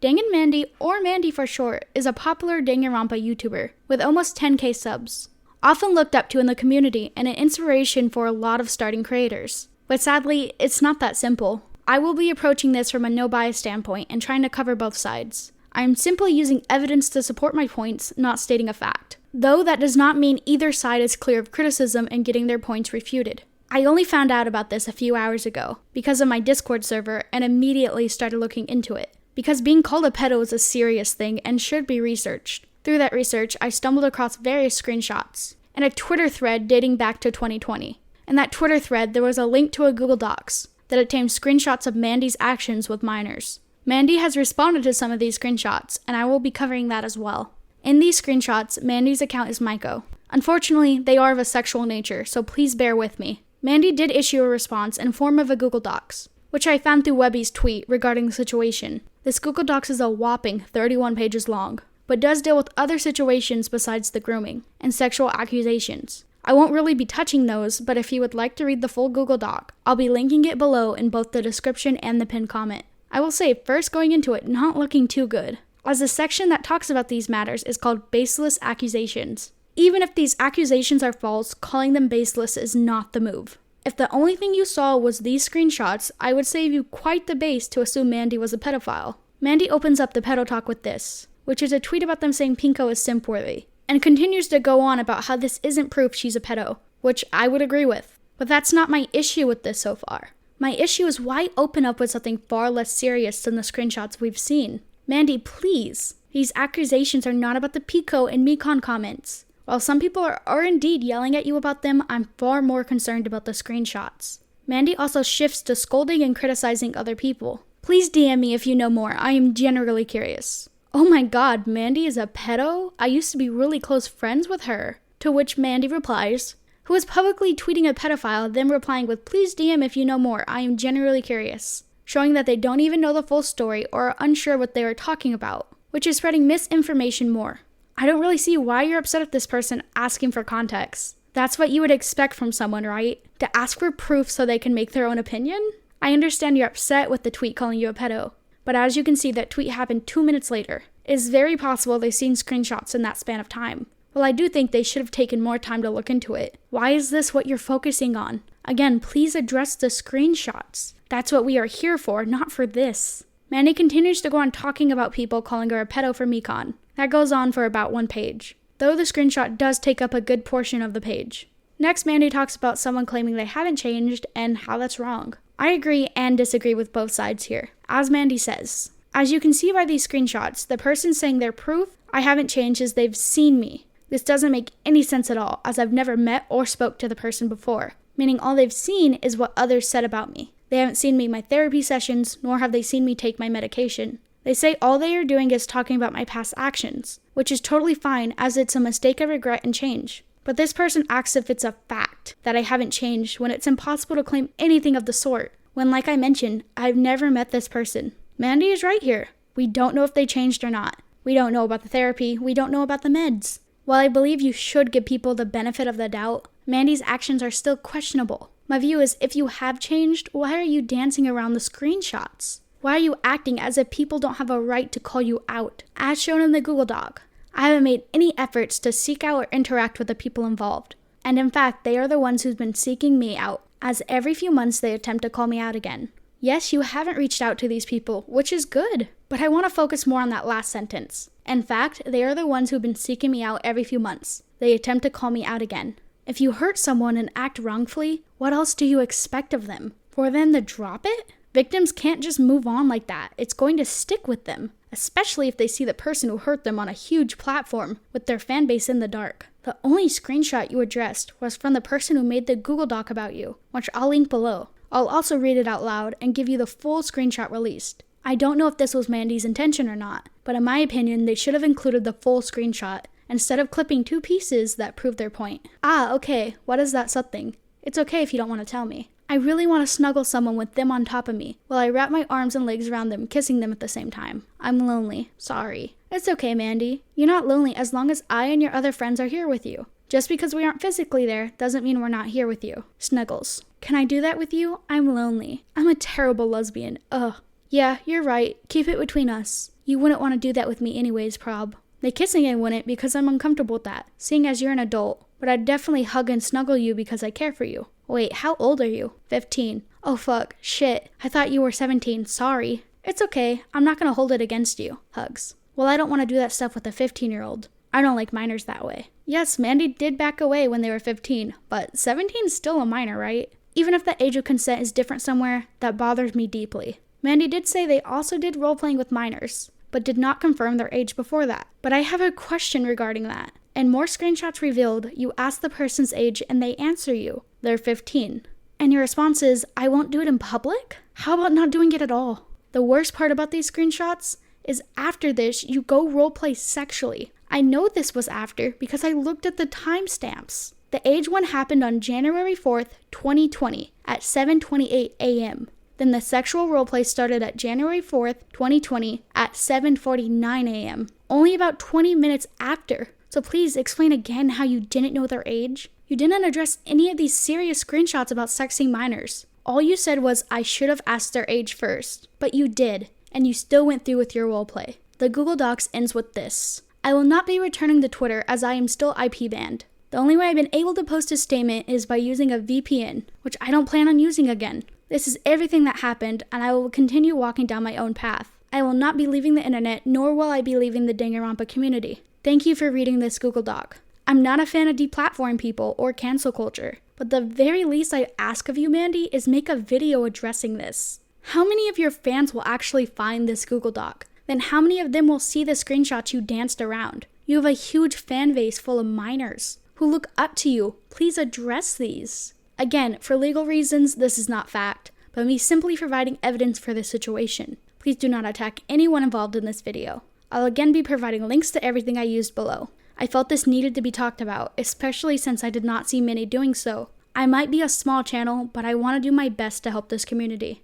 DanganMandy, or Mandy for short, is a popular danganronpa YouTuber with almost 10k subs. Often looked up to in the community and an inspiration for a lot of starting creators. But sadly, it's not that simple. I will be approaching this from a no-bias standpoint and trying to cover both sides. I am simply using evidence to support my points, not stating a fact. Though that does not mean either side is clear of criticism and getting their points refuted. I only found out about this a few hours ago because of my Discord server and immediately started looking into it. Because being called a pedo is a serious thing and should be researched. Through that research, I stumbled across various screenshots and a Twitter thread dating back to 2020. In that Twitter thread, there was a link to a Google Docs that obtained screenshots of Mandy's actions with minors. Mandy has responded to some of these screenshots, and I will be covering that as well. In these screenshots, Mandy's account is Maiko. Unfortunately, they are of a sexual nature, so please bear with me. Mandy did issue a response in form of a Google Docs, which I found through Webby's tweet regarding the situation. This Google Docs is a whopping 31 pages long, but does deal with other situations besides the grooming and sexual accusations. I won't really be touching those, but if you would like to read the full Google Doc, I'll be linking it below in both the description and the pinned comment. I will say, first going into it, not looking too good, as the section that talks about these matters is called baseless accusations. Even if these accusations are false, calling them baseless is not the move. If the only thing you saw was these screenshots, I would save you quite the base to assume Mandy was a pedophile. Mandy opens up the pedo talk with this, which is a tweet about them saying Pinko is simp-worthy, and continues to go on about how this isn't proof she's a pedo, which I would agree with. But that's not my issue with this so far. My issue is why open up with something far less serious than the screenshots we've seen. Mandy, please. These accusations are not about the Pico and Mekon comments. While some people are indeed yelling at you about them, I'm far more concerned about the screenshots. Mandy also shifts to scolding and criticizing other people. Please DM me if you know more. I am generally curious. Oh my god, Mandy is a pedo? I used to be really close friends with her. To which Mandy replies, who is publicly tweeting a pedophile, then replying with, please DM if you know more. I am generally curious. Showing that they don't even know the full story or are unsure what they are talking about, which is spreading misinformation more. I don't really see why you're upset at this person asking for context. That's what you would expect from someone, right? To ask for proof so they can make their own opinion? I understand you're upset with the tweet calling you a pedo, but as you can see, that tweet happened 2 minutes later. It is very possible they've seen screenshots in that span of time. Well, I do think they should have taken more time to look into it. Why is this what you're focusing on? Again, please address the screenshots. That's what we are here for, not for this. Mandy continues to go on talking about people calling her a pedo for Mekon. That goes on for about 1 page, though the screenshot does take up a good portion of the page. Next, Mandy talks about someone claiming they haven't changed and how that's wrong. I agree and disagree with both sides here. As Mandy says, as you can see by these screenshots, the person saying their proof I haven't changed is they've seen me. This doesn't make any sense at all, as I've never met or spoke to the person before, meaning all they've seen is what others said about me. They haven't seen me in my therapy sessions, nor have they seen me take my medication. They say all they are doing is talking about my past actions, which is totally fine as it's a mistake I regret and change. But this person acts as if it's a fact that I haven't changed when it's impossible to claim anything of the sort, when like I mentioned, I've never met this person. Mandy is right here. We don't know if they changed or not. We don't know about the therapy, we don't know about the meds. While I believe you should give people the benefit of the doubt, Mandy's actions are still questionable. My view is if you have changed, why are you dancing around the screenshots? Why are you acting as if people don't have a right to call you out? As shown in the Google Doc, I haven't made any efforts to seek out or interact with the people involved. And in fact, they are the ones who've been seeking me out, as every few months they attempt to call me out again. Yes, you haven't reached out to these people, which is good, but I want to focus more on that last sentence. In fact, they are the ones who've been seeking me out every few months. They attempt to call me out again. If you hurt someone and act wrongfully, what else do you expect of them? For them to drop it? Victims can't just move on like that. It's going to stick with them, especially if they see the person who hurt them on a huge platform with their fan base in the dark. The only screenshot you addressed was from the person who made the Google Doc about you, which I'll link below. I'll also read it out loud and give you the full screenshot released. I don't know if this was Mandy's intention or not, but in my opinion, they should have included the full screenshot instead of clipping 2 pieces that prove their point. Ah, okay, what is that something? It's okay if you don't want to tell me. I really want to snuggle someone with them on top of me while I wrap my arms and legs around them, kissing them at the same time. I'm lonely. Sorry. It's okay, Mandy. You're not lonely as long as I and your other friends are here with you. Just because we aren't physically there doesn't mean we're not here with you. Snuggles. Can I do that with you? I'm lonely. I'm a terrible lesbian. Ugh. Yeah, you're right. Keep it between us. You wouldn't want to do that with me anyways, prob. The kissing I wouldn't because I'm uncomfortable with that, seeing as you're an adult. But I'd definitely hug and snuggle you because I care for you. Wait, how old are you? 15. Oh fuck, shit. I thought you were 17, sorry. It's okay, I'm not gonna hold it against you. Hugs. Well, I don't want to do that stuff with a 15-year-old. I don't like minors that way. Yes, Mandy did back away when they were 15, but 17 is still a minor, right? Even if the age of consent is different somewhere, that bothers me deeply. Mandy did say they also did role-playing with minors, but did not confirm their age before that. But I have a question regarding that. And more screenshots revealed, you ask the person's age and they answer you. They're 15. And your response is, I won't do it in public? How about not doing it at all? The worst part about these screenshots is after this, you go roleplay sexually. I know this was after because I looked at the timestamps. The age one happened on January 4th, 2020 at 7:28 a.m. Then the sexual roleplay started at January 4th, 2020 at 7:49 a.m. Only about 20 minutes after. So please explain again how you didn't know their age. You didn't address any of these serious screenshots about sexing minors. All you said was, I should have asked their age first. But you did, and you still went through with your roleplay. The Google Docs ends with this. I will not be returning to Twitter as I am still IP banned. The only way I've been able to post a statement is by using a VPN, which I don't plan on using again. This is everything that happened, and I will continue walking down my own path. I will not be leaving the internet, nor will I be leaving the danganronpa community. Thank you for reading this Google Doc. I'm not a fan of deplatforming people or cancel culture, but the very least I ask of you, Mandy, is make a video addressing this. How many of your fans will actually find this Google Doc? Then how many of them will see the screenshots you danced around? You have a huge fan base full of minors who look up to you. Please address these. Again, for legal reasons, this is not fact, but me simply providing evidence for this situation. Please do not attack anyone involved in this video. I'll again be providing links to everything I used below. I felt this needed to be talked about, especially since I did not see many doing so. I might be a small channel, but I want to do my best to help this community.